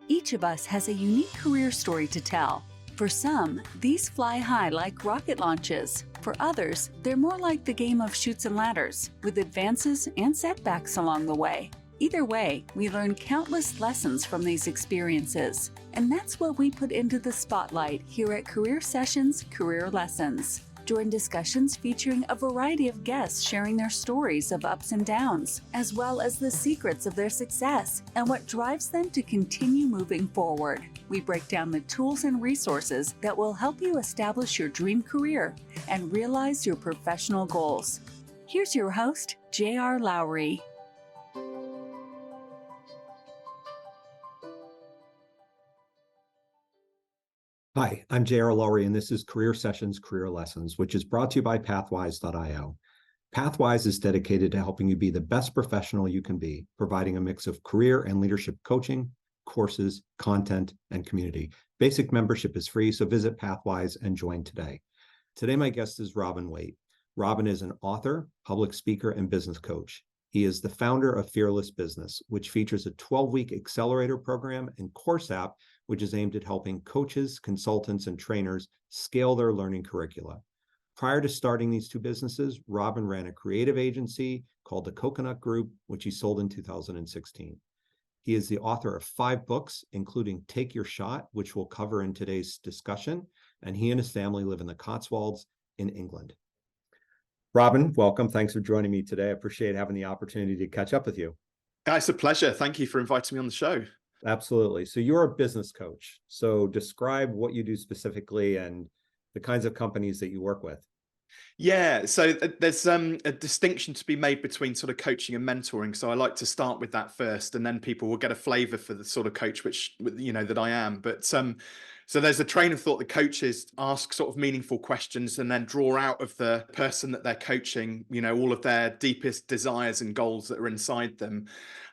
Each of us has a unique career story to tell. For some, these fly high like rocket launches. For others, they're more like the game of chutes and ladders, with advances and setbacks along the way. Either way, we learn countless lessons from these experiences. And that's what we put into the spotlight here at Career Sessions Career Lessons. Join discussions featuring a variety of guests sharing their stories of ups and downs, as well as the secrets of their success and what drives them to continue moving forward. We break down the tools and resources that will help you establish your dream career and realize your professional goals. Here's your host, J.R. Lowry. Hi, I'm J.R. Lowry, and this is Career Sessions Career Lessons, which is brought to you by Pathwise.io. Pathwise is dedicated to helping you be the best professional you can be, providing a mix of career and leadership coaching, courses, content, and community. Basic membership is free, so visit Pathwise and join today. Today, my guest is Robin Waite. Robin is an author, public speaker, and business coach. He is the founder of Fearless Business, which features a 12-week accelerator program, and CourseApp, which is aimed at helping coaches, consultants, and trainers scale their learning curricula. Prior to starting these two businesses, Robin ran a creative agency called the Coconut Group, which he sold in 2016. He is the author of 5 books, including Take Your Shot, which we'll cover in today's discussion, and he and his family live in the Cotswolds in England. Robin, welcome. Thanks for joining me today. I appreciate having the opportunity to catch up with you. It's a pleasure. Thank you for inviting me on the show. Absolutely. So you're a business coach. So describe what you do specifically and the kinds of companies that you work with. Yeah, so there's a distinction to be made between sort of coaching and mentoring. So I like to start with that first, and then people will get a flavor for the sort of coach that I am. But so there's a train of thought that coaches ask sort of meaningful questions and then draw out of the person that they're coaching, all of their deepest desires and goals that are inside them.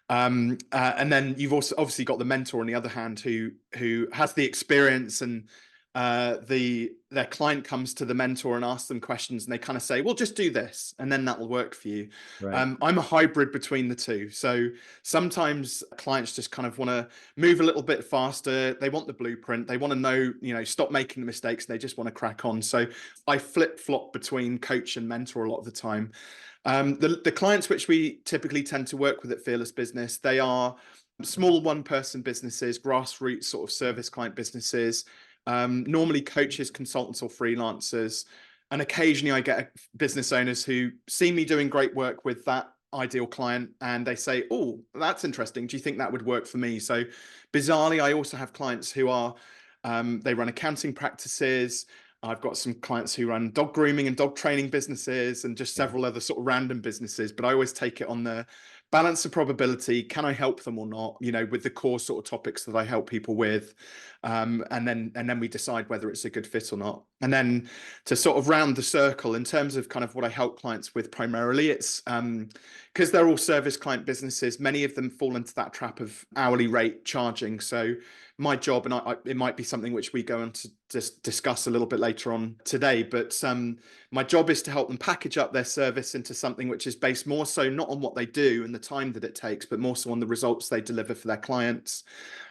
And then you've also obviously got the mentor on the other hand who has the experience, and their client comes to the mentor and asks them questions, and they kind of say, well, just do this and then that will work for you. Right. I'm a hybrid between the two. So sometimes clients just kind of want to move a little bit faster. They want the blueprint. They want to know, stop making the mistakes. They just want to crack on. So I flip-flop between coach and mentor a lot of the time. The clients which we typically tend to work with at Fearless Business, they are small one-person businesses, grassroots sort of service client businesses, normally coaches, consultants, or freelancers. And occasionally I get business owners who see me doing great work with that ideal client and they say, oh, that's interesting. Do you think that would work for me? So bizarrely, I also have clients who are, they run accounting practices. I've got some clients who run dog grooming and dog training businesses and just several other sort of random businesses. But I always take it on the balance of probability. Can I help them or not? With the core sort of topics that I help people with. And then we decide whether it's a good fit or not. And then to sort of round the circle in terms of kind of what I help clients with primarily, it's because they're all service client businesses. Many of them fall into that trap of hourly rate charging. So my job, and it might be something which we go on to just discuss a little bit later on today, but my job is to help them package up their service into something which is based more so not on what they do and the time that it takes, but more so on the results they deliver for their clients.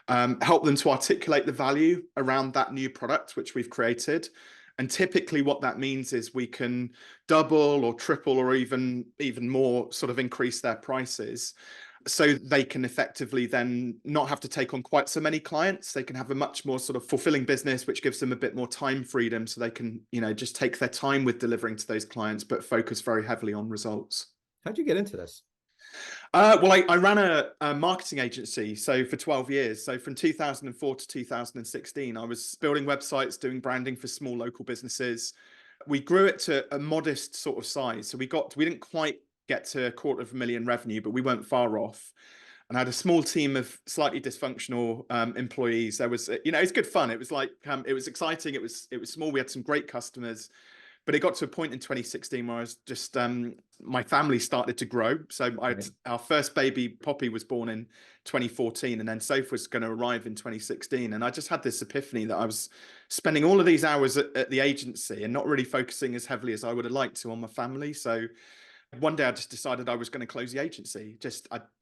Help them to articulate the value around that new product which we've created. And typically what that means is we can double or triple or even more sort of increase their prices, so they can effectively then not have to take on quite so many clients. They can have a much more sort of fulfilling business, which gives them a bit more time freedom, so they can, just take their time with delivering to those clients, but focus very heavily on results. How'd you get into this? Well, I ran a marketing agency, so for 12 years. So from 2004 to 2016, I was building websites, doing branding for small local businesses. We grew it to a modest sort of size. So we didn't quite get to $250,000 revenue, but we weren't far off. And I had a small team of slightly dysfunctional employees. There was, it's good fun. It was like, it was exciting. It was small. We had some great customers, but it got to a point in 2016 where I was just, my family started to grow. So our first baby, Poppy, was born in 2014, and then Soph was going to arrive in 2016. And I just had this epiphany that I was spending all of these hours at the agency and not really focusing as heavily as I would have liked to on my family. So one day I just decided I was going to close the agency.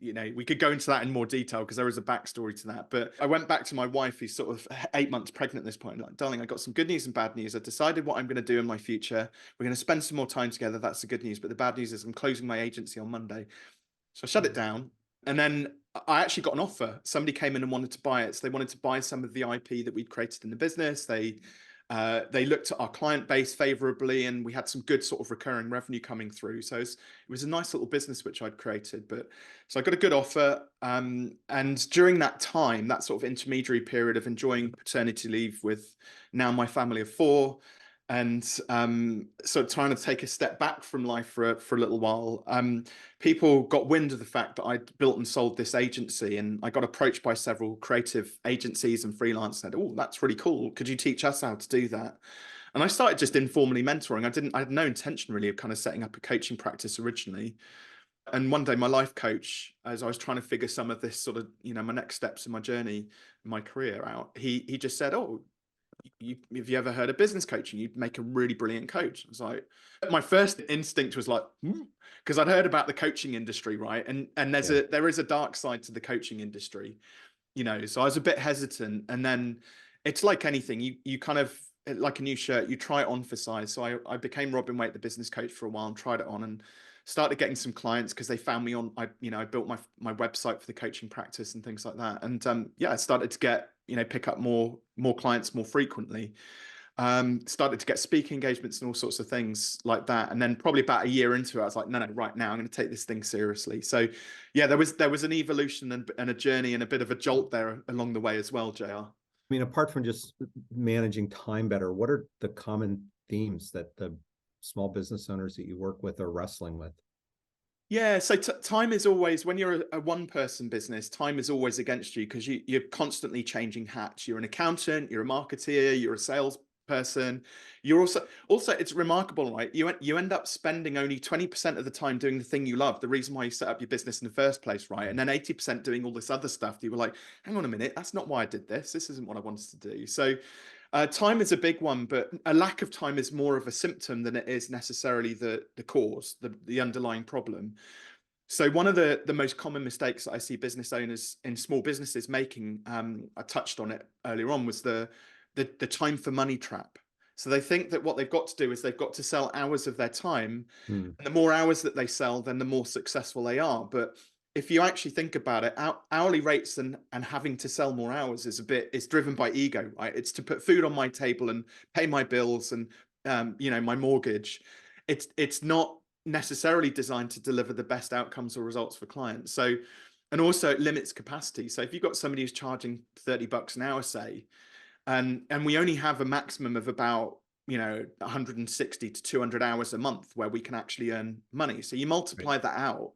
We could go into that in more detail because there is a backstory to that. But I went back to my wife, who's sort of 8 months pregnant at this point. Like, darling, I got some good news and bad news. I decided what I'm going to do in my future. We're going to spend some more time together. That's the good news. But the bad news is I'm closing my agency on Monday. So I shut it down. And then I actually got an offer. Somebody came in and wanted to buy it. So they wanted to buy some of the IP that we'd created in the business. They looked at our client base favorably, and we had some good sort of recurring revenue coming through. So it was a nice little business which I'd created. So I got a good offer. And during that time, that sort of intermediary period of enjoying paternity leave with now my family of 4, and sort of trying to take a step back from life for a little while, people got wind of the fact that I'd built and sold this agency, and I got approached by several creative agencies and freelance, said, "Oh, that's really cool. Could you teach us how to do that?" And I started just informally mentoring. I had no intention really of kind of setting up a coaching practice originally. And one day my life coach, as I was trying to figure some of this sort of, my next steps in my journey, my career out, he just said, "Oh, have you ever heard of business coaching? You'd make a really brilliant coach." I was like, my first instinct was like, because I'd heard about the coaching industry, right? And there is a dark side to the coaching industry, so I was a bit hesitant. And then it's like anything, you kind of, like a new shirt, you try it on for size. So I became Robin Waite, the business coach, for a while, and tried it on and started getting some clients because they found me on, I built my website for the coaching practice and things like that. And I started to get, pick up more clients more frequently. Started to get speaking engagements and all sorts of things like that. And then probably about a year into it, I was like, no, right now I'm going to take this thing seriously. So yeah, there was an evolution and a journey and a bit of a jolt there along the way as well, JR. I mean, apart from just managing time better, what are the common themes that the small business owners that you work with are wrestling with? Yeah, so time is always, when you're a one-person business, time is always against you because you're constantly changing hats. You're an accountant, you're a marketeer, you're a salesperson. You're also it's remarkable, right? You end up spending only 20% of the time doing the thing you love, the reason why you set up your business in the first place, right? And then 80% doing all this other stuff that you were like, hang on a minute, that's not why I did this. This isn't what I wanted to do. So time is a big one, but a lack of time is more of a symptom than it is necessarily the cause, the underlying problem. So one of the most common mistakes that I see business owners in small businesses making, I touched on it earlier on, was the time for money trap. So they think that what they've got to do is they've got to sell hours of their time. And the more hours that they sell, then the more successful they are. But if you actually think about it, hourly rates and having to sell more hours is driven by ego, right? It's to put food on my table and pay my bills and my mortgage. It's not necessarily designed to deliver the best outcomes or results for clients. So, and also it limits capacity. So if you've got somebody who's charging $30 an hour, say, and we only have a maximum of about 160 to 200 hours a month where we can actually earn money. So you multiply that out,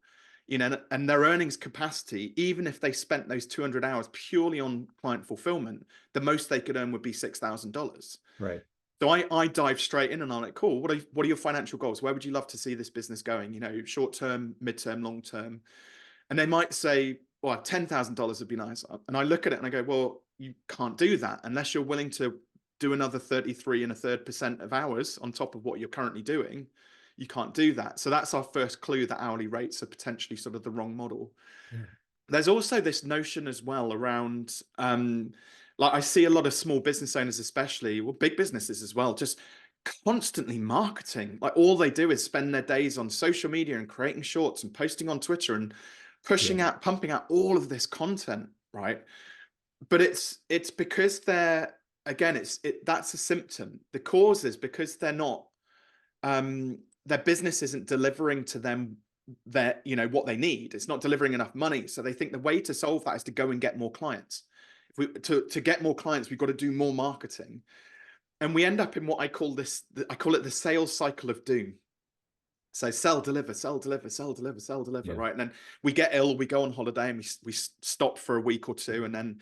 and their earnings capacity, even if they spent those 200 hours purely on client fulfillment, the most they could earn would be $6,000. Right. So I dive straight in and I'm like, cool, what are your financial goals? Where would you love to see this business going? Short term, mid-term, long term. And they might say, well, $10,000 would be nice. And I look at it and I go, well, you can't do that unless you're willing to do another 33.33% of hours on top of what you're currently doing. You can't do that. So that's our first clue that hourly rates are potentially sort of the wrong model. Yeah. There's also this notion as well around, like I see a lot of small business owners, especially, well, big businesses as well, just constantly marketing. Like all they do is spend their days on social media and creating shorts and posting on Twitter and pushing out, pumping out all of this content, right? But it's because that's a symptom. The cause is because they're not, their business isn't delivering to them what they need. It's not delivering enough money. So they think the way to solve that is to go and get more clients. To get more clients, we've got to do more marketing. And we end up in what I call it the sales cycle of doom. So sell, deliver, sell, deliver, sell, deliver, sell, deliver, right? And then we get ill, we go on holiday and we stop for a week or two and then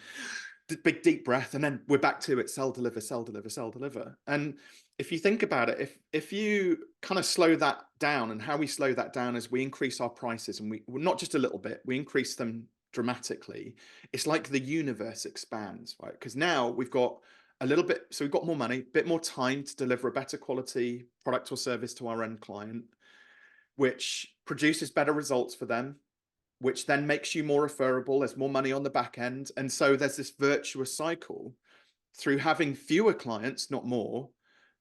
big deep breath and then we're back to it, sell, deliver, sell, deliver, sell, deliver. And if you think about it, if you kind of slow that down, and how we slow that down is we increase our prices, and we're not just a little bit, we increase them dramatically. It's like the universe expands, right? Because now we've got a little bit, so we've got more money, a bit more time to deliver a better quality product or service to our end client. which produces better results for them, which then makes you more referable. There's more money on the back end. And so there's this virtuous cycle through having fewer clients, not more,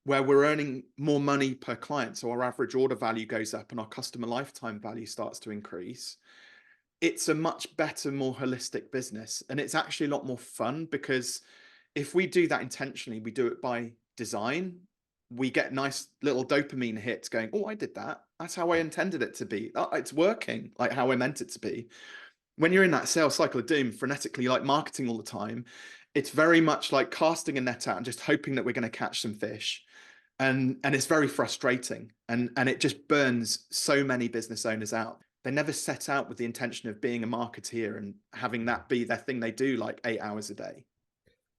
where we're earning more money per client. So our average order value goes up and our customer lifetime value starts to increase. It's a much better, more holistic business. And it's actually a lot more fun, because if we do that intentionally, we do it by design, we get nice little dopamine hits going, oh, I did that. That's how I intended it to be. Oh, it's working like how I meant it to be. When you're in that sales cycle of doom, frenetically like marketing all the time, it's very much like casting a net out and just hoping that we're going to catch some fish. And it's very frustrating. And it just burns so many business owners out. They never set out with the intention of being a marketeer and having that be their thing they do like 8 hours a day.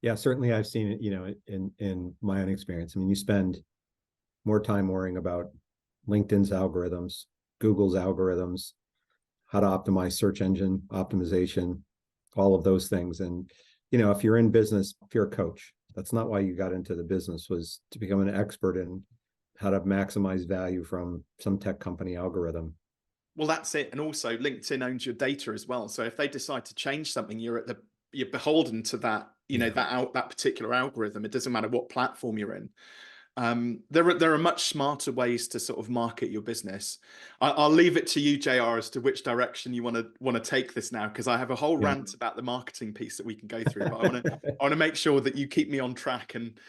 Yeah, certainly I've seen it, in my own experience. I mean, you spend more time worrying about LinkedIn's algorithms, Google's algorithms, how to optimize search engine optimization, all of those things. And, if you're in business, if you're a coach, that's not why you got into the business, was to become an expert in how to maximize value from some tech company algorithm. Well, that's it. And also LinkedIn owns your data as well. So if they decide to change something, you're beholden to that, that particular algorithm. It doesn't matter what platform you're in. There are much smarter ways to sort of market your business. I'll leave it to you, JR, as to which direction you want to take this now, because I have a whole rant about the marketing piece that we can go through. But I want to make sure that you keep me on track and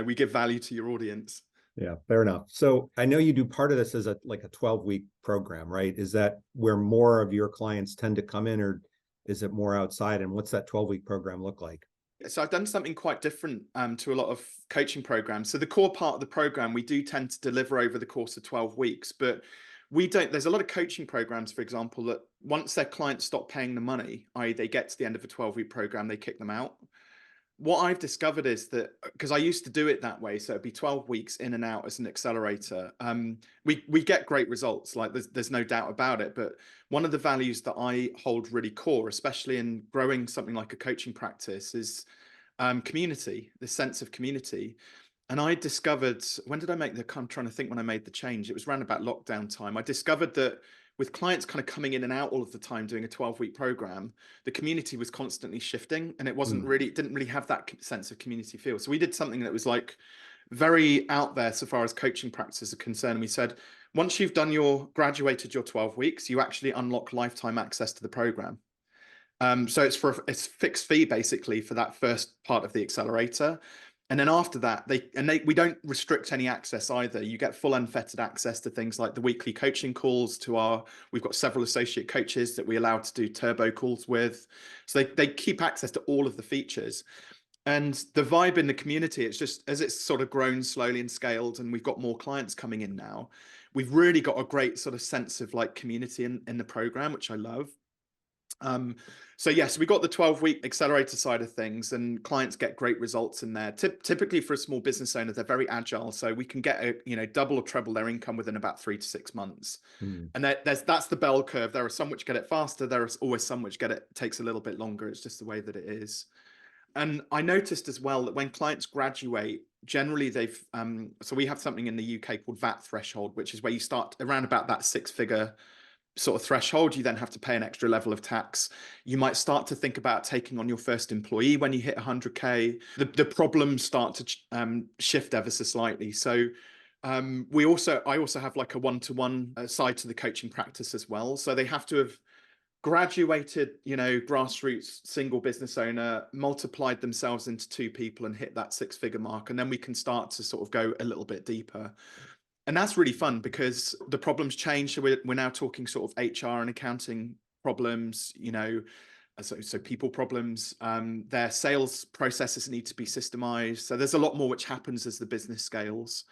we give value to your audience. Yeah, fair enough. So I know you do part of this as a 12-week program, right? Is that where more of your clients tend to come in, or is it more outside? And what's that 12-week program look like? So I've done something quite different to a lot of coaching programs. So the core part of the program, we do tend to deliver over the course of 12 weeks, but we don't, there's a lot of coaching programs, for example, that once their clients stop paying the money, i.e. they get to the end of a 12-week program, they kick them out. What I've discovered is that, because I used to do it that way, so it'd be 12 weeks in and out as an accelerator. We get great results, like there's no doubt about it. But one of the values that I hold really core, especially in growing something like a coaching practice, is community, the sense of community. And I discovered, when did I make I'm trying to think when I made the change. It was around about lockdown time. I discovered that with clients kind of coming in and out all of the time doing a 12-week program, the community was constantly shifting, and it didn't really have that sense of community feel. So we did something that was like very out there so far as coaching practices are concerned. And we said, once you've graduated your 12 weeks, you actually unlock lifetime access to the program. So it's fixed fee basically for that first part of the accelerator. And then after that, we don't restrict any access either. You get full unfettered access to things like the weekly coaching calls we've got several associate coaches that we allow to do turbo calls with. So they keep access to all of the features. And the vibe in the community, it's just, as it's sort of grown slowly and scaled, and we've got more clients coming in now, we've really got a great sort of sense of like community in the program, which I love. So yes, we got the 12-week accelerator side of things, and clients get great results in there. Typically for a small business owner, they're very agile, so we can get double or treble their income within about 3 to 6 months. And that's the bell curve. There are some which get it faster. There are always some which takes a little bit longer. It's just the way that it is. And I noticed as well that when clients graduate, generally so we have something in the UK called VAT threshold, which is where you start around about that 6-figure sort of threshold. You then have to pay an extra level of tax. You might start to think about taking on your first employee when you hit 100K. The problems start to shift ever so slightly. So I also have like a one-to-one side to the coaching practice as well. So they have to have graduated, grassroots single business owner, multiplied themselves into 2 people and hit that 6-figure mark. And then we can start to sort of go a little bit deeper. And that's really fun because the problems change. So we're now talking sort of HR and accounting problems, so people problems. Their sales processes need to be systemized. So there's a lot more which happens as the business scales.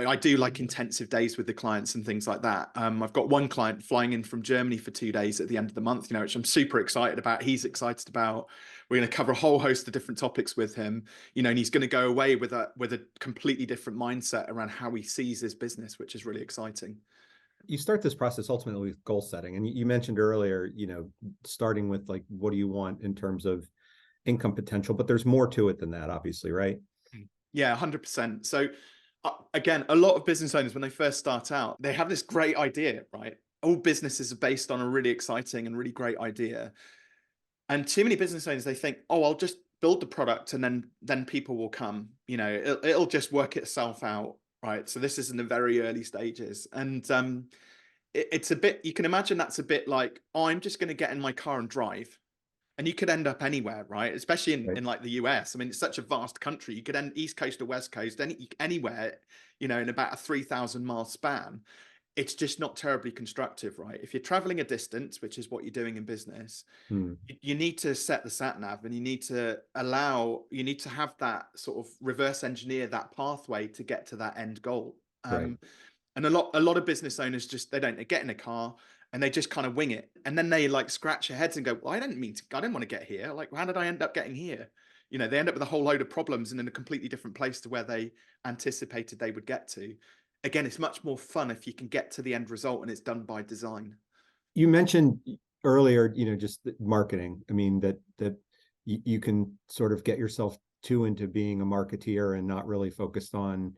I do like intensive days with the clients and things like that. I've got one client flying in from Germany for 2 days at the end of the month, which I'm super excited about. He's excited about. We're going to cover a whole host of different topics with him, and he's going to go away with a completely different mindset around how he sees his business, which is really exciting. You start this process ultimately with goal setting. And you mentioned earlier, starting with like, what do you want in terms of income potential, but there's more to it than that, obviously, right? Yeah, 100%. So Again, a lot of business owners, when they first start out, they have this great idea, right? All businesses are based on a really exciting and really great idea. And too many business owners, they think, oh, I'll just build the product and then people will come. You know, it'll just work itself out, right? So this is in the very early stages. And it's a bit, you can imagine that's a bit like, oh, I'm just going to get in my car and drive. And you could end up anywhere, right? Especially in like the US. I mean, it's such a vast country. You could end East Coast or West Coast, anywhere, you know, in about a 3,000-mile span. It's just not terribly constructive, right? If you're traveling a distance, which is what you're doing in business, you need to set the sat nav, and you need to have that sort of reverse engineer that pathway to get to that end goal. Right. And a lot of business owners they get in a car and they just kind of wing it. And then they like scratch their heads and go, well, I didn't want to get here. Like, how did I end up getting here? You know, they end up with a whole load of problems and in a completely different place to where they anticipated they would get to. Again, it's much more fun if you can get to the end result and it's done by design. You mentioned earlier, you know, just marketing. I mean, that you can sort of get yourself too into being a marketeer and not really focused on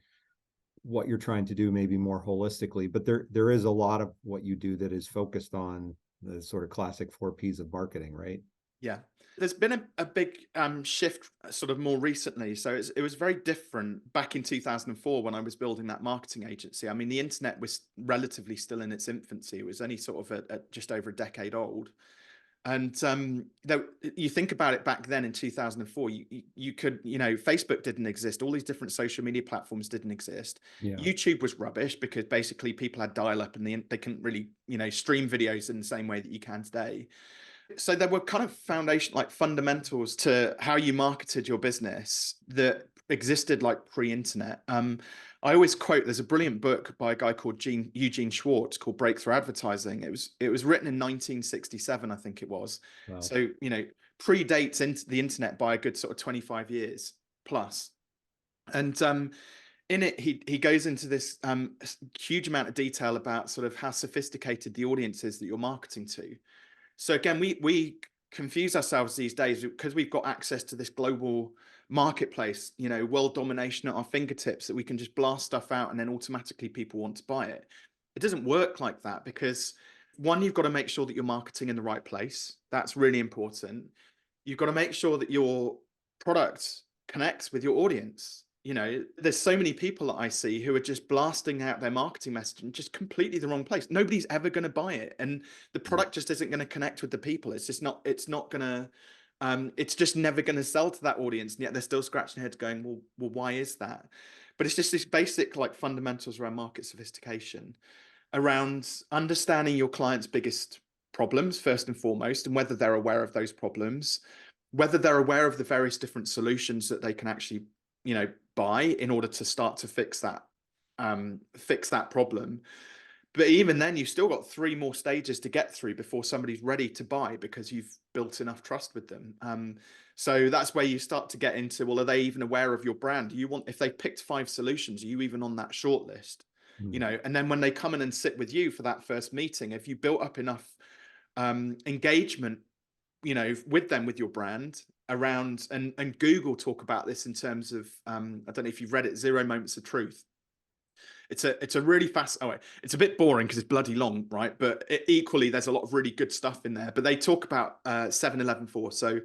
what you're trying to do, maybe more holistically. But there is a lot of what you do that is focused on the sort of classic 4 Ps of marketing, right? Yeah. There's been a big shift sort of more recently. So it was very different back in 2004 when I was building that marketing agency. I mean, the internet was relatively still in its infancy. It was only sort of at just over a decade old. And you think about it back then in 2004, you could, you know, Facebook didn't exist. All these different social media platforms didn't exist. Yeah. YouTube was rubbish because basically people had dial up and they couldn't really, you know, stream videos in the same way that you can today. So there were kind of fundamentals to how you marketed your business that existed like pre-internet. I always quote, there's a brilliant book by a guy called Eugene Schwartz called Breakthrough Advertising. It was written in 1967, I think it was. Wow. So, you know, predates into the internet by a good sort of 25 years plus. And in it, he goes into this huge amount of detail about sort of how sophisticated the audience is that you're marketing to. So again, we confuse ourselves these days because we've got access to this global marketplace, you know, world domination at our fingertips, that we can just blast stuff out and then automatically people want to buy it. It doesn't work like that because, one, you've got to make sure that you're marketing in the right place. That's really important. You've got to make sure that your product connects with your audience. You know, there's so many people that I see who are just blasting out their marketing message in just completely the wrong place. Nobody's ever going to buy it. And the product just isn't going to connect with the people. It's just not going to, it's just never going to sell to that audience. And yet they're still scratching their heads going, well, why is that? But it's just this basic like fundamentals around market sophistication, around understanding your client's biggest problems first and foremost, and whether they're aware of those problems, whether they're aware of the various different solutions that they can actually, you know, buy in order to start to fix that problem. But even then, you've still got 3 more stages to get through before somebody's ready to buy, because you've built enough trust with them. So that's where you start to get into, well, are they even aware of your brand? If they picked 5 solutions, are you even on that short list? You know, and then when they come in and sit with you for that first meeting, if you built up enough engagement, you know, with them, with your brand around, and Google talk about this in terms of, I don't know if you've read it, 0 Moments of Truth. It's a really fast, it's a bit boring because it's bloody long, right? But equally, there's a lot of really good stuff in there. But they talk about 7-11-4. So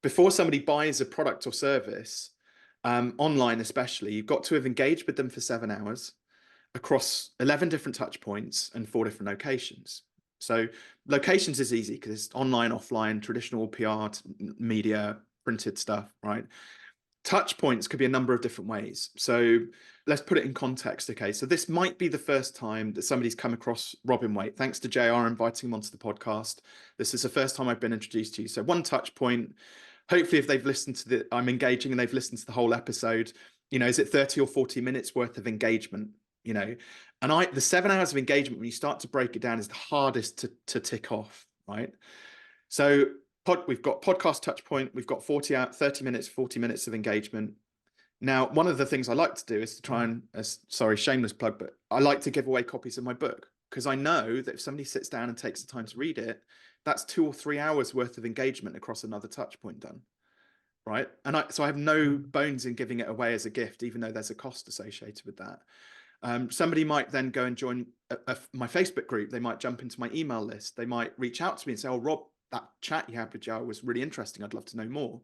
before somebody buys a product or service, online especially, you've got to have engaged with them for 7 hours across 11 different touch points and 4 different locations. So locations is easy because it's online, offline, traditional PR, media, printed stuff, right? Touch points could be a number of different ways. So let's put it in context. Okay, so this might be the first time that somebody's come across Robin Waite. Thanks to JR inviting him onto the podcast. This is the first time I've been introduced to you. So 1 touch point. Hopefully, if they've listened to I'm engaging and they've listened to the whole episode, you know, is it 30 or 40 minutes worth of engagement? You know, and the 7 hours of engagement, when you start to break it down, is the hardest to tick off, right? So we've got podcast touch point, we've got 30 minutes, 40 minutes of engagement. Now, one of the things I like to do is to try and, shameless plug, but I like to give away copies of my book, because I know that if somebody sits down and takes the time to read it, that's 2 or 3 hours worth of engagement across another touch point done, right? And so I have no bones in giving it away as a gift, even though there's a cost associated with that. Somebody might then go and join my Facebook group. They might jump into my email list. They might reach out to me and say, oh, Rob, that chat you had with Joe was really interesting. I'd love to know more.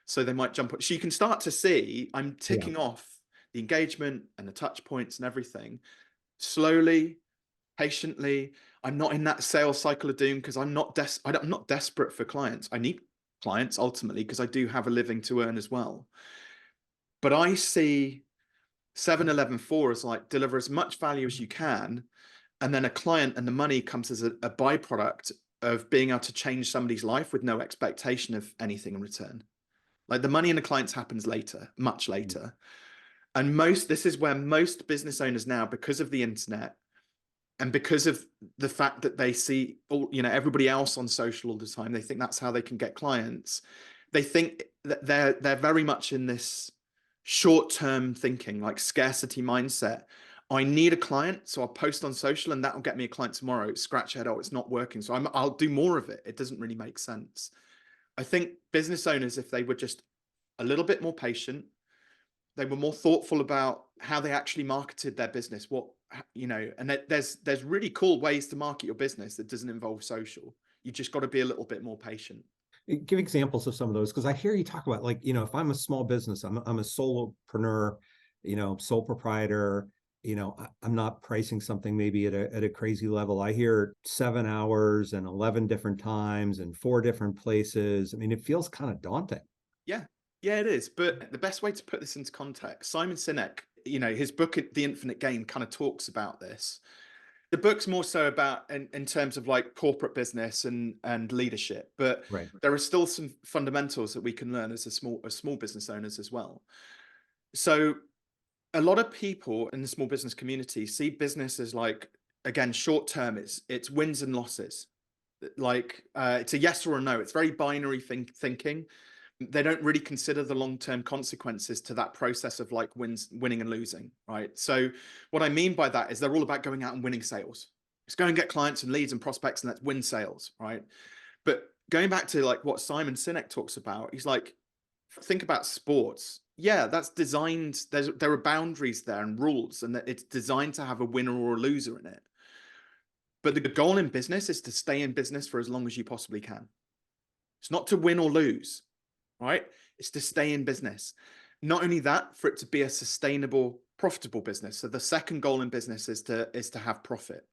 So they might jump on. So you can start to see I'm ticking off the engagement and the touch points and everything slowly, patiently. I'm not in that sales cycle of doom because I'm not desperate for clients. I need clients ultimately because I do have a living to earn as well. But I see 7-11-4 as like deliver as much value as you can, and then a client and the money comes as a byproduct of being able to change somebody's life with no expectation of anything in return. Like the money and the clients happens later, much later. And this is where most business owners now, because of the internet and because of the fact that they see everybody else on social all the time, they think that's how they can get clients. They think that they're very much in this short-term thinking, like scarcity mindset. I need a client, so I'll post on social and that'll get me a client tomorrow. Scratch head, oh, it's not working, so I'll do more of it. It doesn't really make sense. I think business owners, if they were just a little bit more patient, they were more thoughtful about how they actually marketed their business, and there's really cool ways to market your business that doesn't involve social. You just got to be a little bit more patient. Give examples of some of those, because I hear you talk about, like, if I'm a small business, I'm a solopreneur, sole proprietor, I'm not pricing something maybe at a crazy level. I hear 7 hours and 11 different times and 4 different places. I mean, it feels kind of daunting. Yeah, it is. But the best way to put this into context, Simon Sinek, his book, The Infinite Game, kind of talks about this. The book's more so about in terms of like corporate business and leadership, but there are still some fundamentals that we can learn as small business owners as well. So a lot of people in the small business community see business as, like, again, short term. It's wins and losses. Like it's a yes or a no. It's very binary thinking. They don't really consider the long-term consequences to that process of like winning and losing, right? So what I mean by that is they're all about going out and winning sales. Let's go and get clients and leads and prospects and let's win sales, right? But going back to like what Simon Sinek talks about, he's like, think about sports. Yeah, that's designed. There are boundaries there and rules, and that it's designed to have a winner or a loser in it. But the goal in business is to stay in business for as long as you possibly can. It's not to win or lose. Right? It's to stay in business. Not only that, for it to be a sustainable, profitable business. So the second goal in business is to have profit,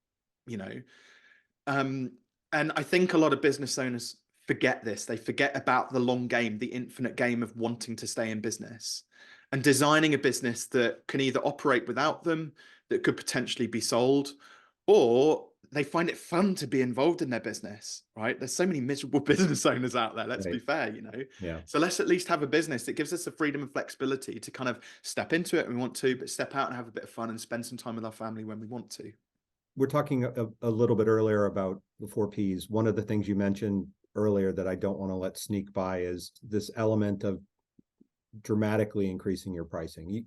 And I think a lot of business owners forget this. They forget about the long game, the infinite game of wanting to stay in business and designing a business that can either operate without them, that could potentially be sold, or they find it fun to be involved in their business, right? There's so many miserable business owners out there, let's be fair, Yeah. So let's at least have a business that gives us the freedom and flexibility to kind of step into it when we want to, but step out and have a bit of fun and spend some time with our family when we want to. We're talking a little bit earlier about the 4 Ps. One of the things you mentioned earlier that I don't want to let sneak by is this element of dramatically increasing your pricing.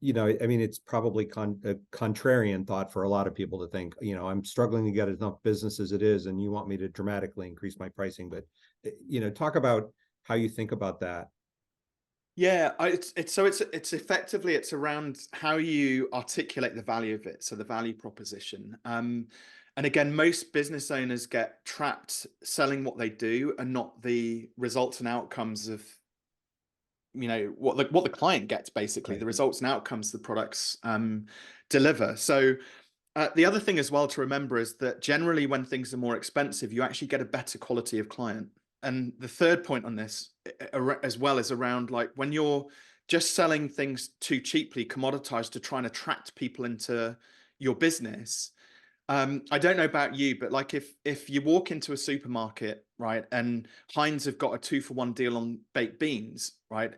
I mean, it's probably a contrarian thought for a lot of people to think, I'm struggling to get enough business as it is, and you want me to dramatically increase my pricing. But, talk about how you think about that. Yeah, it's effectively, it's around how you articulate the value of it. So the value proposition. And again, most business owners get trapped selling what they do and not the results and outcomes of what the client gets, basically. The results and outcomes the products deliver. So the other thing as well to remember is that generally when things are more expensive, you actually get a better quality of client. And the third point on this as well is around, like, when you're just selling things too cheaply, commoditized, to try and attract people into your business. I don't know about you, but like if you walk into a supermarket, right, and Heinz have got a 2-for-1 deal on baked beans, right?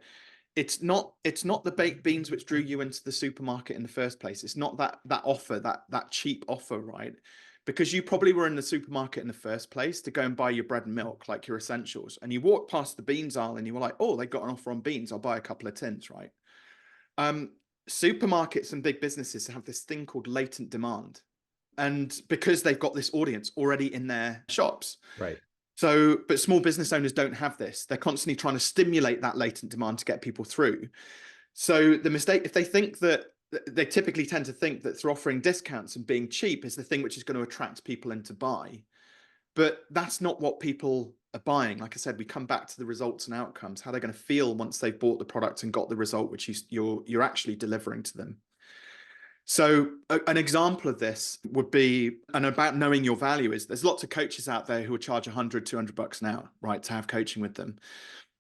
It's not the baked beans which drew you into the supermarket in the first place. It's not that offer, that cheap offer, right? Because you probably were in the supermarket in the first place to go and buy your bread and milk, like your essentials, and you walked past the beans aisle and you were like, oh, they got an offer on beans, I'll buy a couple of tins, right? Supermarkets and big businesses have this thing called latent demand. And because they've got this audience already in their shops. Right. So, but small business owners don't have this. They're constantly trying to stimulate that latent demand to get people through. So the mistake, if they think that, they typically tend to think that through offering discounts and being cheap is the thing which is going to attract people in to buy. But that's not what people are buying. Like I said, we come back to the results and outcomes, how they're going to feel once they've bought the product and got the result which you're actually delivering to them. So an example of this would be, and about knowing your value, is there's lots of coaches out there who will charge 100, 200 bucks an hour, right, to have coaching with them.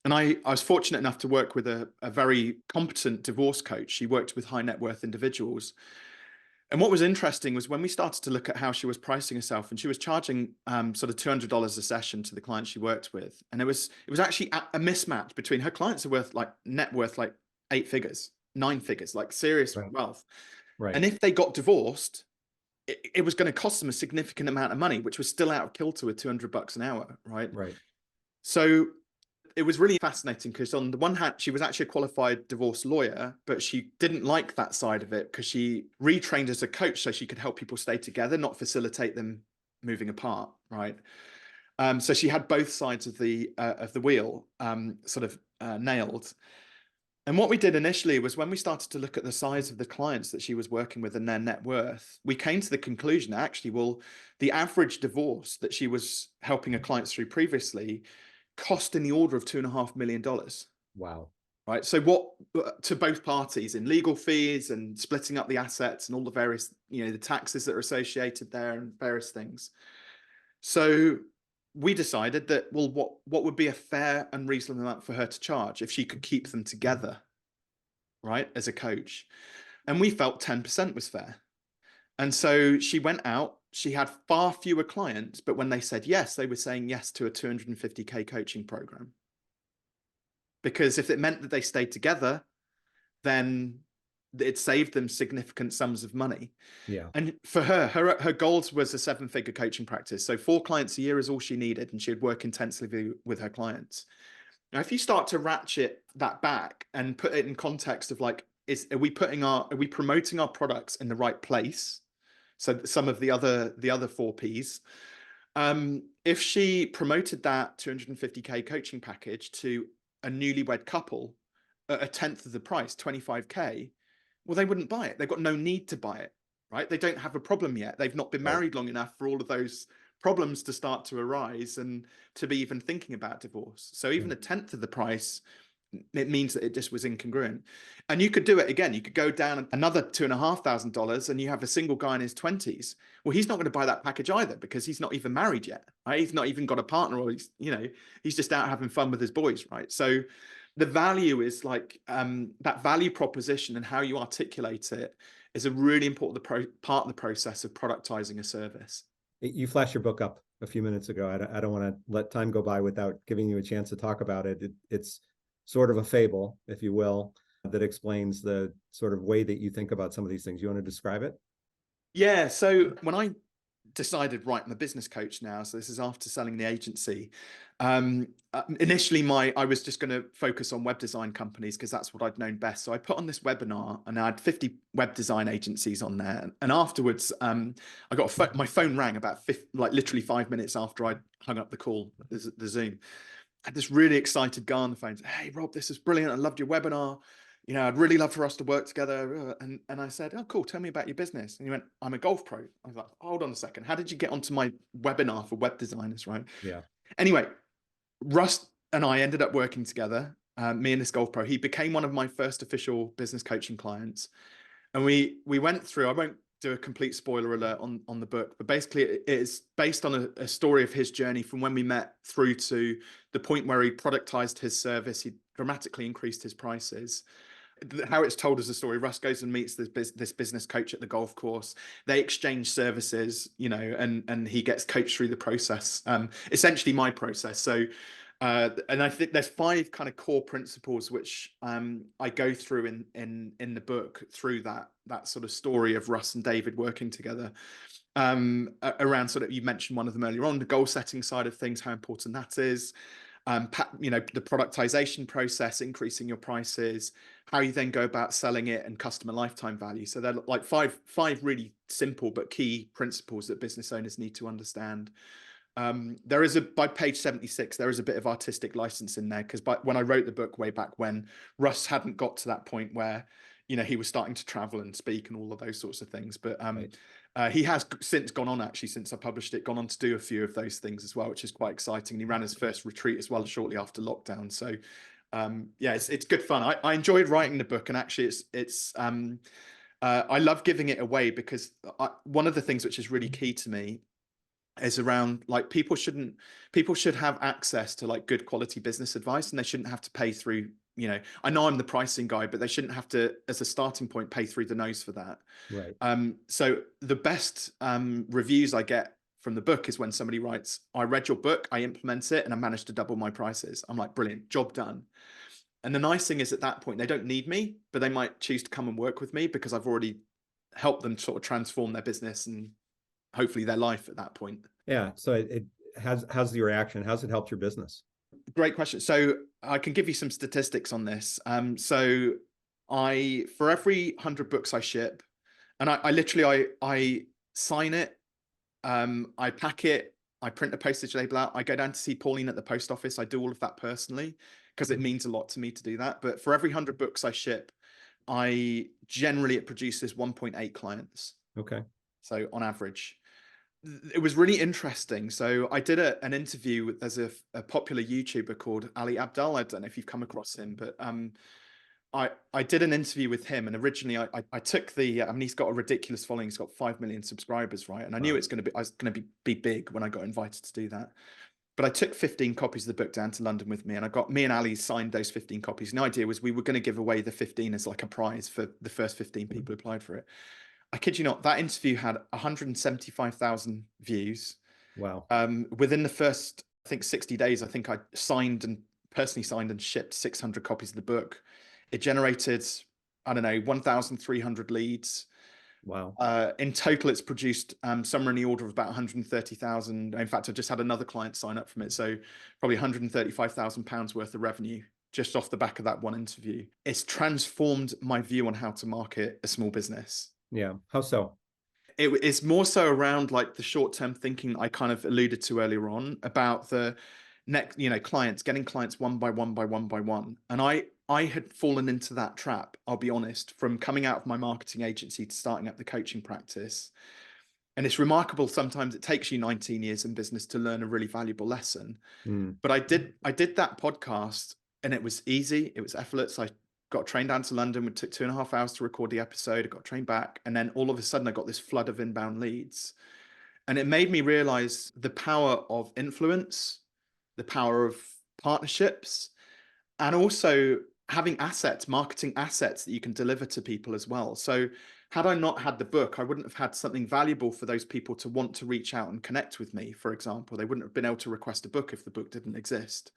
And I was fortunate enough to work with a very competent divorce coach. She worked with high net worth individuals. And what was interesting was when we started to look at how she was pricing herself, and she was charging sort of $200 a session to the clients she worked with. And it was actually a mismatch between her clients are worth like net worth, like 8 figures, 9 figures, like serious wealth. Right. And if they got divorced, it was going to cost them a significant amount of money, which was still out of kilter with 200 bucks an hour. Right. Right. So it was really fascinating because on the one hand, she was actually a qualified divorce lawyer, but she didn't like that side of it because she retrained as a coach so she could help people stay together, not facilitate them moving apart. Right. So she had both sides of the wheel nailed. And what we did initially was when we started to look at the size of the clients that she was working with and their net worth, we came to the conclusion that actually, well, the average divorce that she was helping her clients through previously cost in the order of $2.5 million. Wow. Right. So what to both parties in legal fees and splitting up the assets and all the various, the taxes that are associated there and various things. So we decided that, well, what would be a fair and reasonable amount for her to charge if she could keep them together, right, as a coach. And we felt 10% was fair. And so she went out, she had far fewer clients, but when they said yes, they were saying yes to a 250K coaching program. Because if it meant that they stayed together, then it saved them significant sums of money. Yeah. And for her goals was a 7-figure coaching practice. So 4 clients a year is all she needed, and she'd work intensively with her clients. Now, if you start to ratchet that back and put it in context of like, are we promoting our products in the right place? So some of the other 4 Ps. If she promoted that 250K coaching package to a newlywed couple at a tenth of the price, 25K, well, they wouldn't buy it. They've got no need to buy it, right? They don't have a problem yet. They've not been married long enough for all of those problems to start to arise and to be even thinking about divorce. So even a tenth of the price, it means that it just was incongruent. And you could do it again. You could go down another $2,500 and you have a single guy in his 20s. Well, he's not going to buy that package either because he's not even married yet, right? He's not even got a partner, or he's just out having fun with his boys, right? So the value is like that value proposition and how you articulate it is a really important part of the process of productizing a service. You flashed your book up a few minutes ago. I don't want to let time go by without giving you a chance to talk about it. It's sort of a fable, if you will, that explains the sort of way that you think about some of these things. You want to describe it? Yeah. So when I decided, right, I'm a business coach now, so this is after selling the agency. Initially, I was just going to focus on web design companies because that's what I'd known best. So I put on this webinar, and I had 50 web design agencies on there. And afterwards, I got my phone rang about literally 5 minutes after I hung up the call, the Zoom. I had this really excited guy on the phone. Hey, Rob, this is brilliant. I loved your webinar. I'd really love for us to work together. And I said, oh, cool. Tell me about your business. And he went, I'm a golf pro. I was like, hold on a second. How did you get onto my webinar for web designers, right? Yeah. Anyway, Russ and I ended up working together, me and this golf pro. He became one of my first official business coaching clients. And we went through, I won't do a complete spoiler alert on the book, but basically it is based on a story of his journey from when we met through to the point where he productized his service. He dramatically increased his prices. How it's told as a story: Russ goes and meets this business coach at the golf course. They exchange services, and he gets coached through the process, essentially my process. So, and I think there's 5 kind of core principles which I go through in the book through that sort of story of Russ and David working together. Around sort of, you mentioned one of them earlier on, the goal setting side of things, how important that is. The productization process, increasing your prices, how you then go about selling it, and customer lifetime value. So they're like five really simple but key principles that business owners need to understand. There is by page 76, there is a bit of artistic license in there, because when I wrote the book way back when, Russ hadn't got to that point where, he was starting to travel and speak and all of those sorts of things. But Right. he has since gone on, actually, since I published it, gone on to do a few of those things as well, which is quite exciting. And he ran his first retreat as well shortly after lockdown. So yeah, it's good fun. I enjoyed writing the book, and actually I love giving it away, because one of the things which is really key to me is around, like, people should have access to like good quality business advice, and they shouldn't have to pay through, I know I'm the pricing guy, but they shouldn't have to, as a starting point, pay through the nose for that. Right. So the best reviews I get from the book is when somebody writes, I read your book, I implement it, and I managed to double my prices. I'm like, brilliant, job done. And the nice thing is, at that point, they don't need me, but they might choose to come and work with me, because I've already helped them sort of transform their business and hopefully their life at that point. Yeah. So how's the reaction? How's it helped your business? Great question. So I can give you some statistics on this. So for every 100 books I ship, and I literally, I sign it, I pack it, I print a postage label out, I go down to see Pauline at the post office. I do all of that personally, because it means a lot to me to do that. But for every 100 books I ship, it produces 1.8 clients. Okay. So on average. It was really interesting. So I did an interview with, there's a popular YouTuber called Ali Abdaal. I don't know if you've come across him, but I did an interview with him, and originally I took he's got a ridiculous following. He's got 5 million subscribers, right? And I knew I was going to be big when I got invited to do that. But I took 15 copies of the book down to London with me, and me and Ali signed those 15 copies. And the idea was we were going to give away the 15 as like a prize for the first 15 people who applied for it. I kid you not, that interview had 175,000 views. Wow. Within the first, I think, 60 days, I think I personally signed and shipped 600 copies of the book. It generated, I don't know, 1,300 leads. Wow. In total, it's produced somewhere in the order of about 130,000. In fact, I just had another client sign up from it. So probably £135,000 worth of revenue just off the back of that one interview. It's transformed my view on how to market a small business. Yeah. How so? It's more so around like the short-term thinking I kind of alluded to earlier on about the next, clients, getting clients one by one by one by one. And I had fallen into that trap, I'll be honest, from coming out of my marketing agency to starting up the coaching practice. And it's remarkable. Sometimes it takes you 19 years in business to learn a really valuable lesson. But I did that podcast, and it was easy. It was effortless. I got trained down to London. It took 2.5 hours to record the episode. I got trained back. And then all of a sudden I got this flood of inbound leads. And it made me realize the power of influence, the power of partnerships, and also having assets, marketing assets that you can deliver to people as well. So had I not had the book, I wouldn't have had something valuable for those people to want to reach out and connect with me, for example. They wouldn't have been able to request a book if the book didn't exist.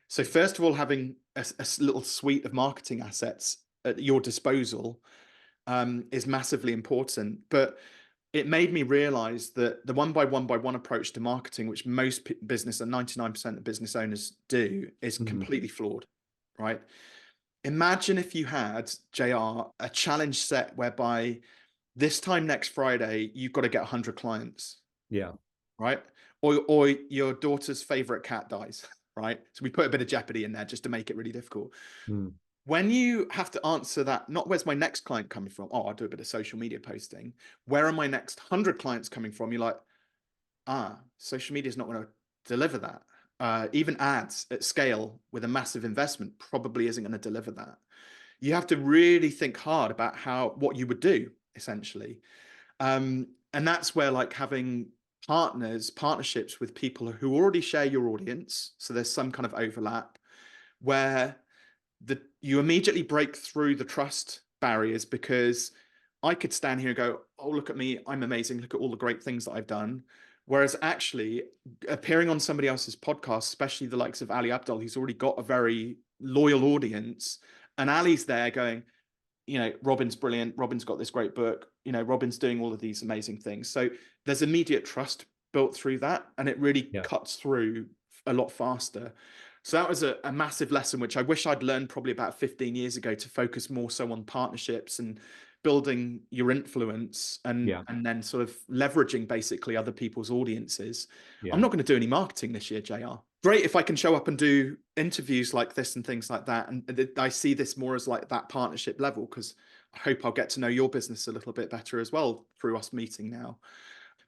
So first of all, having a little suite of marketing assets at your disposal is massively important. But it made me realize that the one by one approach to marketing, which most business and 99% of business owners do, is completely flawed, right? Imagine if you had, JR, a challenge set whereby this time next Friday, you've got to get 100 clients. Yeah. Right? Or your daughter's favorite cat dies. Right? So we put a bit of jeopardy in there just to make it really difficult. When you have to answer that, not where's my next client coming from? Oh, I'll do a bit of social media posting. Where are my next 100 clients coming from? You're like, social media is not going to deliver that. Even ads at scale with a massive investment probably isn't going to deliver that. You have to really think hard about what you would do, essentially. And that's where, like, having partnerships with people who already share your audience, so there's some kind of overlap, where you immediately break through the trust barriers, because I could stand here and go, oh, look at me, I'm amazing, look at all the great things that I've done. Whereas actually appearing on somebody else's podcast, especially the likes of Ali Abdaal, who's already got a very loyal audience, and Ali's there going, Robin's brilliant, Robin's got this great book, Robin's doing all of these amazing things. So there's immediate trust built through that, and it really cuts through a lot faster. So that was a massive lesson, which I wish I'd learned probably about 15 years ago, to focus more so on partnerships and building your influence and Yeah. then sort of leveraging basically other people's audiences. I'm Yeah. not going to do any marketing this year, JR. Great if I can show up and do interviews like this and things like that. And I see this more as like that partnership level, because I hope I'll get to know your business a little bit better as well through us meeting now.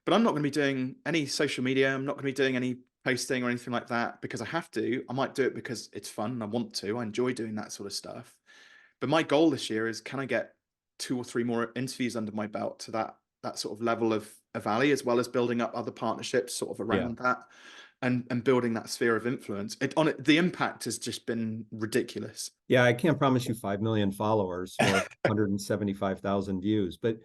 But I'm not going to be doing any social media. I'm not going to be doing any posting or anything like that because I have to. I might do it because it's fun and I want to. I enjoy doing that sort of stuff. But my goal this year is, can I get 2 or 3 more interviews under my belt to that sort of level of value, as well as building up other partnerships sort of around that, and building that sphere of influence. The impact has just been ridiculous. Yeah, I can't promise you 5 million followers or 175,000 views, but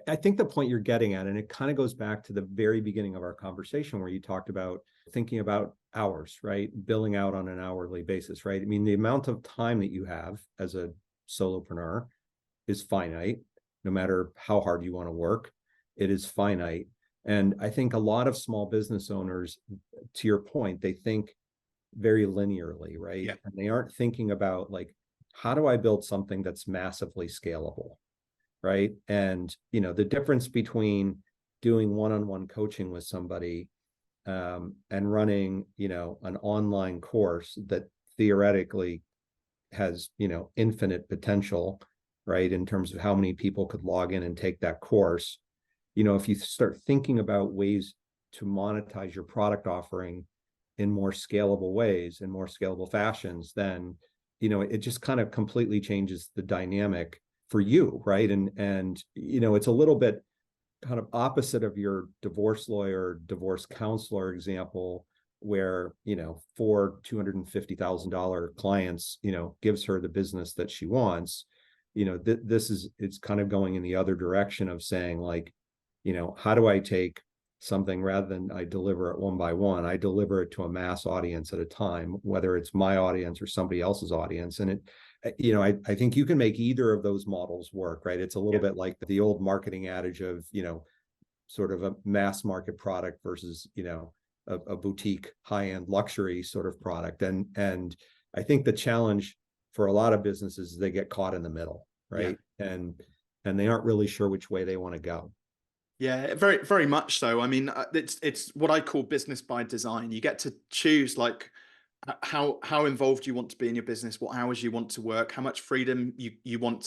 I think the point you're getting at, and it kind of goes back to the very beginning of our conversation where you talked about thinking about hours, right? Billing out on an hourly basis, right? I mean, the amount of time that you have as a solopreneur is finite. No matter how hard you want to work, it is finite. And I think a lot of small business owners, to your point, they think very linearly, right? Yeah. And they aren't thinking about like, how do I build something that's massively scalable, right? And, you know, the difference between doing one-on-one coaching with somebody and running, you know, an online course that theoretically has, you know, infinite potential, right? In terms of how many people could log in and take that course. You know, if you start thinking about ways to monetize your product offering in more scalable ways, in more scalable fashions, then, you know, it just kind of completely changes the dynamic for you, right? And you know, it's a little bit kind of opposite of your divorce lawyer, divorce counselor example, where, you know, 4 $250,000 clients, you know, gives her the business that she wants. You know, it's kind of going in the other direction of saying like, you know, how do I take something, rather than I deliver it one by one, I deliver it to a mass audience at a time, whether it's my audience or somebody else's audience. And it, you know, I think you can make either of those models work, right? It's a little bit like the old marketing adage of, you know, sort of a mass market product versus, you know, a boutique high-end luxury sort of product. And I think the challenge for a lot of businesses is they get caught in the middle, right? And they aren't really sure which way they want to go. Yeah, very, very much so. I mean, it's what I call business by design. You get to choose like how involved you want to be in your business, what hours you want to work, how much freedom you want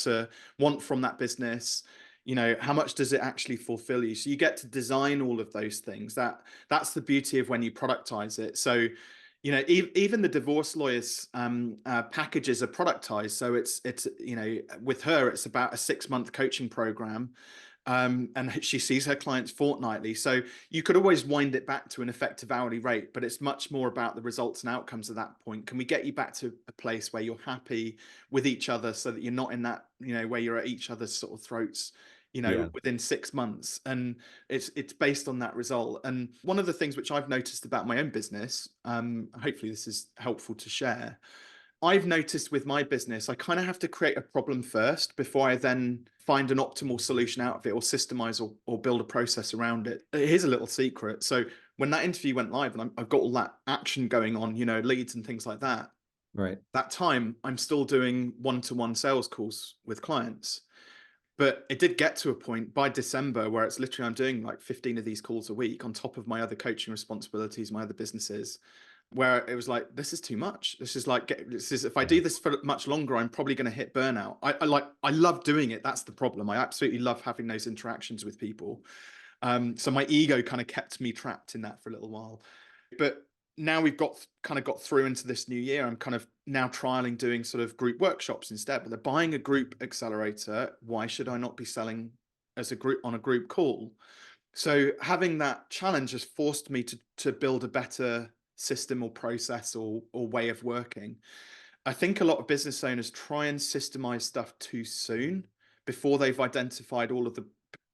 from that business. You know, how much does it actually fulfill you? So you get to design all of those things. That's the beauty of when you productize it. So, you know, even the divorce lawyers packages are productized. So it's you know, with her, it's about a 6-month coaching program. And she sees her clients fortnightly. So you could always wind it back to an effective hourly rate, but it's much more about the results and outcomes at that point. Can we get you back to a place where you're happy with each other so that you're not in that, you know, where you're at each other's sort of throats, you know, within 6 months? And it's based on that result. And one of the things which I've noticed about my own business, hopefully this is helpful to share, I've noticed with my business, I kind of have to create a problem first before I then find an optimal solution out of it, or systemize or build a process around it. Here's a little secret. So when that interview went live and I've got all that action going on, you know, leads and things like that, Right. that time I'm still doing one-to-one sales calls with clients. But it did get to a point by December where it's literally, I'm doing like 15 of these calls a week on top of my other coaching responsibilities, my other businesses, where it was like, this is too much. This is like, if I do this for much longer, I'm probably going to hit burnout. I love doing it. That's the problem. I absolutely love having those interactions with people. So my ego kind of kept me trapped in that for a little while. But now we've got through into this new year, I'm kind of now trialing doing sort of group workshops instead. But they're buying a group accelerator. Why should I not be selling as a group on a group call? So having that challenge has forced me to build a better system or process or way of working. I think a lot of business owners try and systemize stuff too soon before they've identified all of the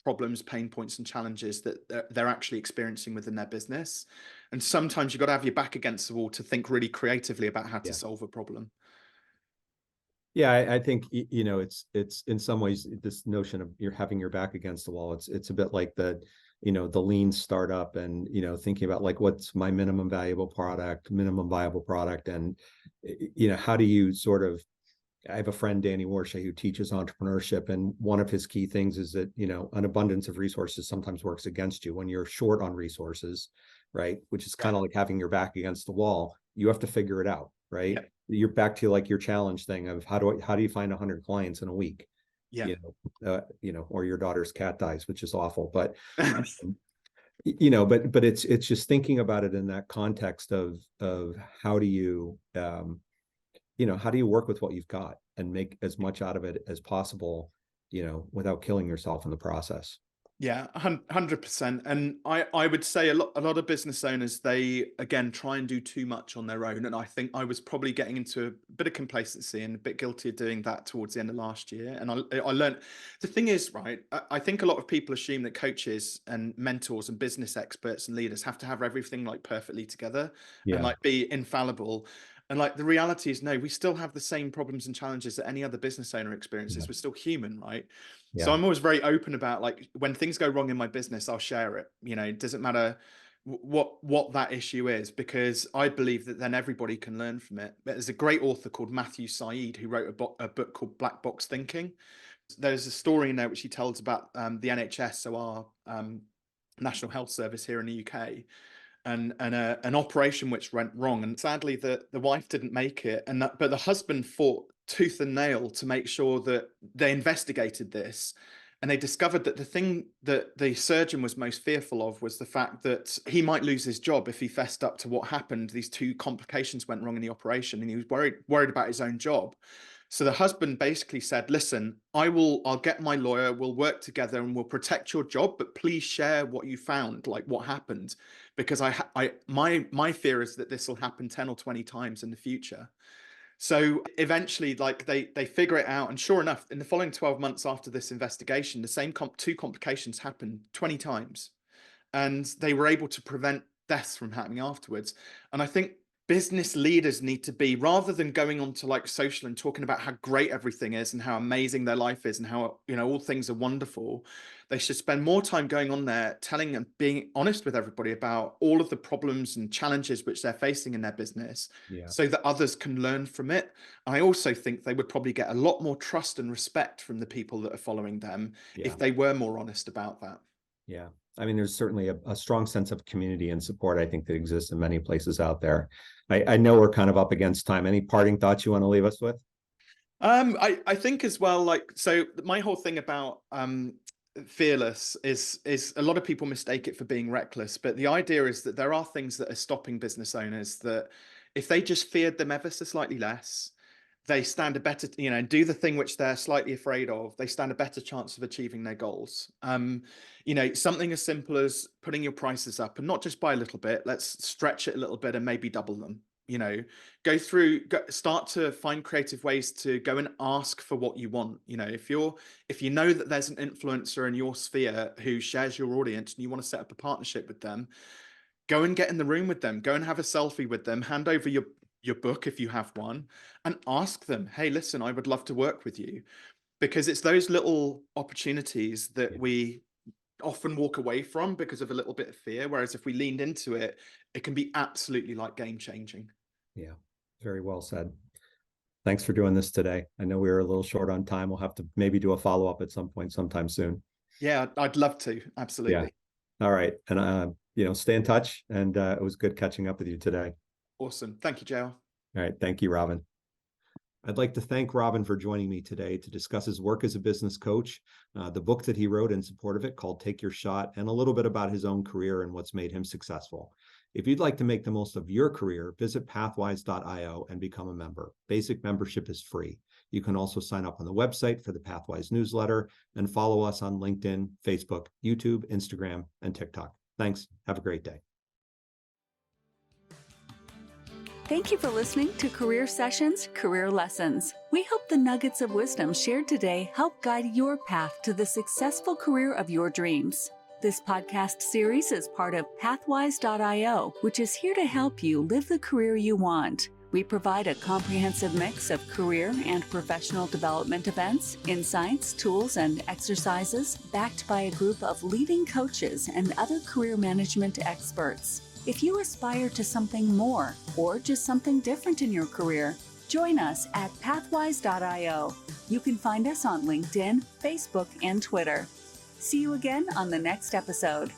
problems, pain points, and challenges that they're actually experiencing within their business. And sometimes you've got to have your back against the wall to think really creatively about how to solve a problem. Yeah, I think, you know, it's in some ways this notion of you're having your back against the wall. It's a bit like the, you know, the lean startup and, you know, thinking about like, what's my minimum viable product, and, you know, how do you sort of I have a friend, Danny Warshay, who teaches entrepreneurship. And one of his key things is that, an abundance of resources sometimes works against you when you're short on resources, right? Which is kind of like having your back against the wall. You have to figure it out, right? Yeah. You're back to like your challenge thing of how do you find 100 clients in a week? Yeah. Or your daughter's cat dies, which is awful. But but it's just thinking about it in that context of how do you how do you work with what you've got and make as much out of it as possible, without killing yourself in the process. Yeah, 100%. And I would say a lot of business owners, they again try and do too much on their own. And I think I was probably getting into a bit of complacency and a bit guilty of doing that towards the end of last year. And I learned, the thing is, right, I think a lot of people assume that coaches and mentors and business experts and leaders have to have everything like perfectly together and like be infallible. And like the reality is, no, we still have the same problems and challenges that any other business owner experiences. We're still human, right? So I'm always very open about, like, when things go wrong in my business, I'll share it. It doesn't matter what that issue is, because I believe that then everybody can learn from it. There's a great author called Matthew Said who wrote a book called Black Box Thinking. There's a story in there which he tells about the NHS, so our National Health Service here in the UK. And an operation which went wrong, and sadly the wife didn't make it, but the husband fought tooth and nail to make sure that they investigated this, and they discovered that the thing that the surgeon was most fearful of was the fact that he might lose his job if he fessed up to what happened. These two complications went wrong in the operation, and he was worried about his own job. So the husband basically said, listen, I'll get my lawyer, we'll work together and we'll protect your job, but please share what you found, like what happened, because my fear is that this will happen 10 or 20 times in the future. So eventually, like they figure it out. And sure enough, in the following 12 months after this investigation, the same two complications happened 20 times. And they were able to prevent deaths from happening afterwards. And I think business leaders need to be, rather than going on to like social and talking about how great everything is and how amazing their life is and how, all things are wonderful, they should spend more time going on there, telling and being honest with everybody about all of the problems and challenges which they're facing in their business, so that others can learn from it. And I also think they would probably get a lot more trust and respect from the people that are following them if they were more honest about that. Yeah. I mean, there's certainly a strong sense of community and support, I think, that exists in many places out there. I know we're kind of up against time. Any parting thoughts you want to leave us with? I think as well, like, so my whole thing about fearless is a lot of people mistake it for being reckless, but the idea is that there are things that are stopping business owners that if they just feared them ever so slightly less, they stand a better, do the thing which they're slightly afraid of, they stand a better chance of achieving their goals. Something as simple as putting your prices up, and not just by a little bit, let's stretch it a little bit and maybe double them. Start to find creative ways to go and ask for what you want. If you know that there's an influencer in your sphere who shares your audience and you want to set up a partnership with them, go and get in the room with them, go and have a selfie with them, hand over your book if you have one, and ask them, hey, listen, I would love to work with you. Because it's those little opportunities that we often walk away from because of a little bit of fear. Whereas if we leaned into it, it can be absolutely like game changing. Yeah, very well said. Thanks for doing this today. I know we were a little short on time. We'll have to maybe do a follow-up at some point sometime soon. Yeah, I'd love to. Absolutely. Yeah. All right. And, stay in touch. And it was good catching up with you today. Awesome. Thank you, JL. All right. Thank you, Robin. I'd like to thank Robin for joining me today to discuss his work as a business coach, the book that he wrote in support of it called Take Your Shot, and a little bit about his own career and what's made him successful. If you'd like to make the most of your career, visit pathwise.io and become a member. Basic membership is free. You can also sign up on the website for the Pathwise newsletter and follow us on LinkedIn, Facebook, YouTube, Instagram, and TikTok. Thanks. Have a great day. Thank you for listening to Career Sessions, Career Lessons. We hope the nuggets of wisdom shared today help guide your path to the successful career of your dreams. This podcast series is part of Pathwise.io, which is here to help you live the career you want. We provide a comprehensive mix of career and professional development events, insights, tools, and exercises backed by a group of leading coaches and other career management experts. If you aspire to something more or just something different in your career, Join us at pathwise.io. You can find us on LinkedIn, Facebook, and Twitter. See you again on the next episode.